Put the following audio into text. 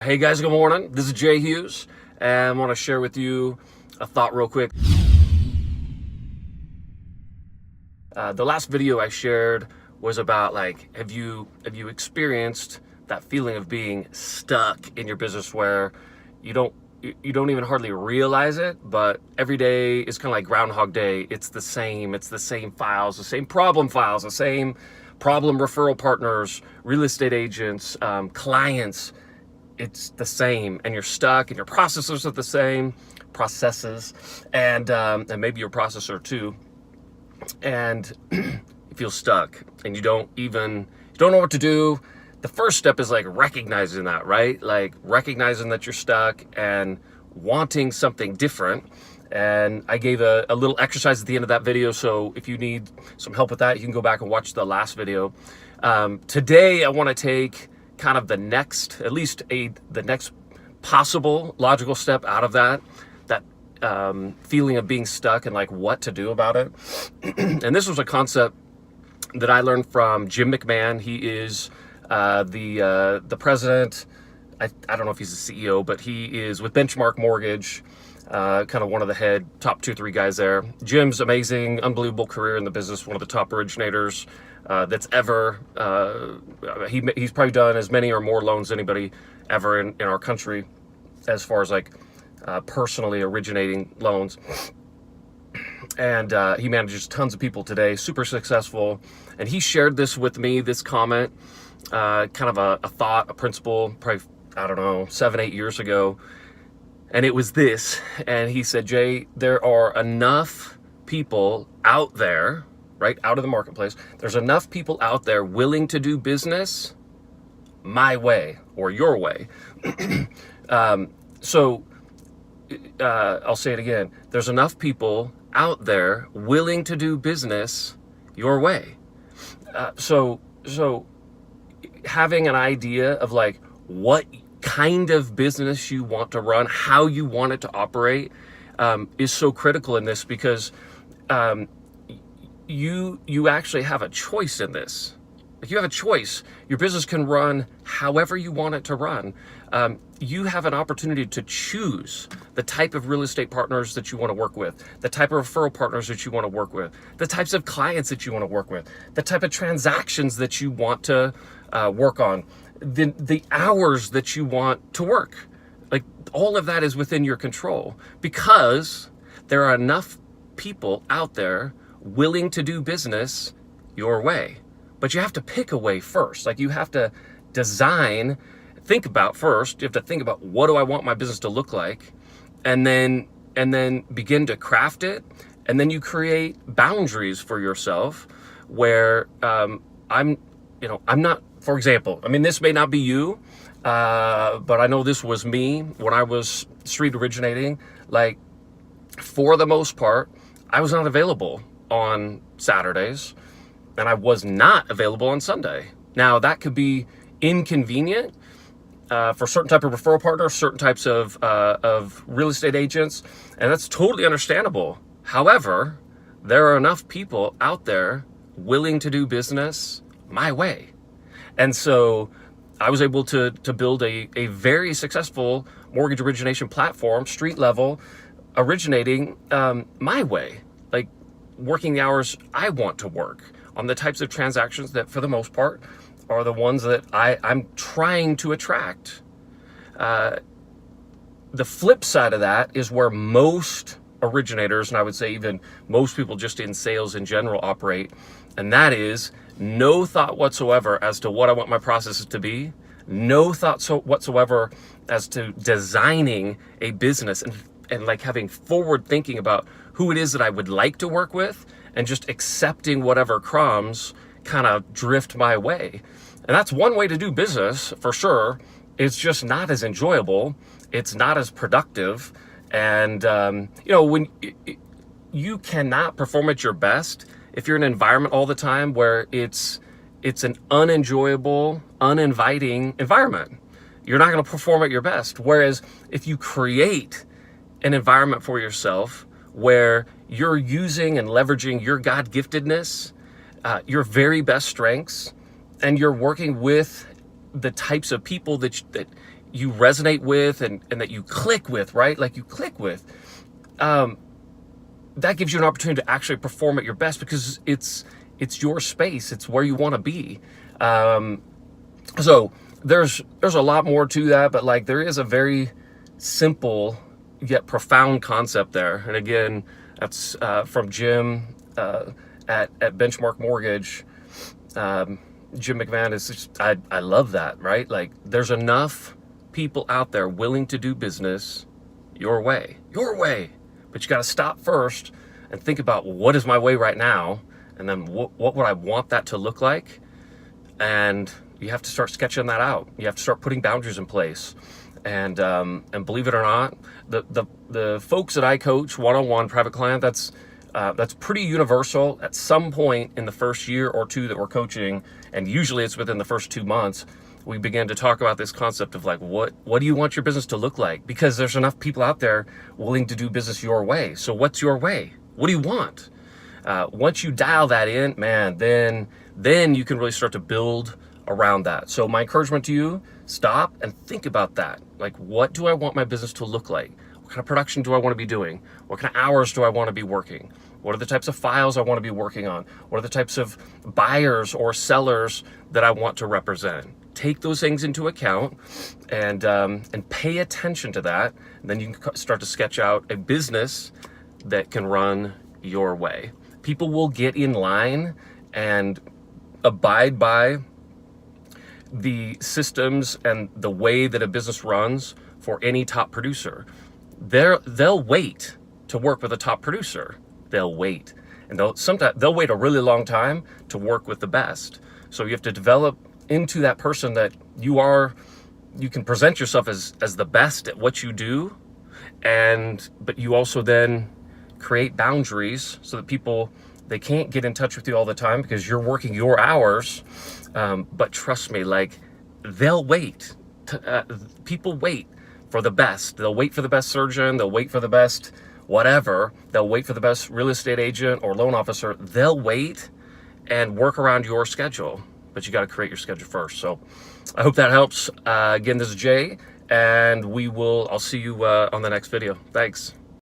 Hey guys, good morning. This is Hughes, and I want to share with you a thought real quick. The last video I shared was about have you experienced that feeling of being stuck in your business where you don't even hardly realize it, but every day is kind of like Groundhog Day. It's the same files, the same problem files, the same problem referral partners, real estate agents, clients. It's the same, and you're stuck, and your processes are the same processes, and maybe your processor too, and you feel stuck, and you don't know what to do. The first step is recognizing that, right? Recognizing that you're stuck and wanting something different. And I gave a little exercise at the end of that video, so if you need some help with that, you can go back and watch the last video. Today I want to take kind of the next possible logical step out of that feeling of being stuck and what to do about it. And this was a concept that I learned from Jim McMahon. He is the president. I don't know if he's the CEO, but he is with Benchmark Mortgage, kind of one of the top 2-3 guys there. Jim's amazing, unbelievable career in the business, one of the top originators that's ever. He's probably done as many or more loans than anybody ever in our country, as far as personally originating loans. And he manages tons of people today, super successful. And he shared this with me, this comment, kind of a thought, a principle, probably, 7-8 years ago. And it was this, and he said, Jay, there are enough people out there, right, out of the marketplace, there's enough people out there willing to do business my way or your way. So I'll say it again. There's enough people out there willing to do business your way. So having an idea of what kind of business you want to run, how you want it to operate, is so critical in this, because you actually have a choice in this. You have a choice. Your business can run however you want it to run. You have an opportunity to choose the type of real estate partners that you want to work with, the type of referral partners that you want to work with, the types of clients that you want to work with, the type of transactions that you want to work on, the hours that you want to work. All of that is within your control, because there are enough people out there willing to do business your way. But you have to pick a way first. You have to think about what do I want my business to look like, and then begin to craft it. And then you create boundaries for yourself where I'm not, for example, this may not be you, but I know this was me when I was street originating. For the most part, I was not available on Saturdays, and I was not available on Sunday. Now, that could be inconvenient for certain type of referral partners, certain types of real estate agents, and that's totally understandable. However, there are enough people out there willing to do business my way. And so I was able to build a very successful mortgage origination platform, street level, originating my way, working the hours I want to work on the types of transactions that, for the most part, are the ones that I'm trying to attract. The flip side of that is where most originators, and I would say even most people just in sales in general, operate, and that is no thought whatsoever as to what I want my processes to be, no thought whatsoever as to designing a business and having forward thinking about who it is that I would like to work with, and just accepting whatever crumbs kind of drift my way. And that's one way to do business for sure. It's just not as enjoyable. It's not as productive. And, when you cannot perform at your best if you're in an environment all the time where it's an unenjoyable, uninviting environment. You're not going to perform at your best. Whereas if you create an environment for yourself where you're using and leveraging your God-giftedness, your very best strengths, and you're working with the types of people that you resonate with and that you click with, right? Like you click with, that gives you an opportunity to actually perform at your best, because it's your space. It's where you want to be. So there's a lot more to that, but like there is a very simple yet profound concept there. And again, that's from Jim at Benchmark Mortgage. Jim McMahon is just, I love that, right? Like there's enough people out there willing to do business your way, but you got to stop first and think about, what is my way right now? And then what would I want that to look like? And you have to start sketching that out. You have to start putting boundaries in place. And believe it or not, the folks that I coach one-on-one private client, that's pretty universal. At some point in the first year or two that we're coaching, and usually it's within the first 2 months, we begin to talk about this concept of like, what do you want your business to look like? Because there's enough people out there willing to do business your way. So what's your way? What do you want? Once you dial that in, man, then you can really start to build around that. So my encouragement to you, stop and think about that. Like, what do I want my business to look like? What kind of production do I want to be doing? What kind of hours do I want to be working? What are the types of files I want to be working on? What are the types of buyers or sellers that I want to represent? Take those things into account and pay attention to that. And then you can start to sketch out a business that can run your way. People will get in line and abide by the systems and the way that a business runs for any top producer. They'll wait to work with a top producer. They'll wait. And they'll wait a really long time to work with the best. So you have to develop into that person that you can present yourself as the best at what you do, but you also then create boundaries so that people, they can't get in touch with you all the time because you're working your hours. But trust me, like they'll wait. People wait for the best. They'll wait for the best surgeon. They'll wait for the best whatever. They'll wait for the best real estate agent or loan officer. They'll wait and work around your schedule, but you got to create your schedule first. So I hope that helps. Again, this is Jay, and I'll see you on the next video. Thanks.